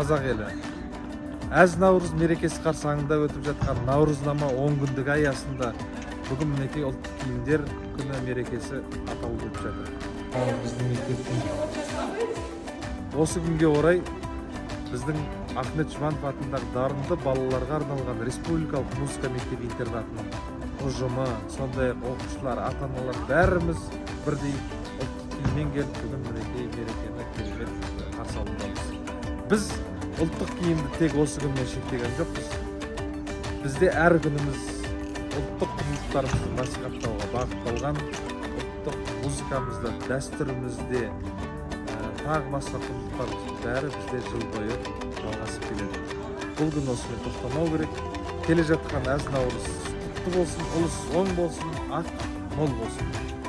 қазақ елі. Әз Наурыз мерекесі қарсаңында өтіп жатқан Наурызнама 10 күндік аясында бүгін мінекей ұлттық киімдер күні мерекесі аталып өтіп жатыр. Біздің мектептің осы күнге орай біздің Ахмет Жұбанов атындағы дарынды балаларға арналған республикалық музыка мектебі интернатының ұжымы, сондай-ақ оқушылар, ата-аналар бәріміз бірдей ұлттық киіммен келіп бүгін мінекей мерекені керемет қарсы алудамыз. Біз ұлттық киімді тек осы күнмен шектеген жоқпыз. Бізде әр күніміз ұлттық құндылықтарымызды насихаттауға бағытталған, ұлттық музыкамызда, дәстүрімізде, тағы басқа құндылықтарымыз бәрі бізде жыл бойы жалғасып келеді. Бұл күн осымен тоқтамау керек. Келе жатқан әз Наурыз құтты болсын, ұлыс оң болсын, ақ мол болсын.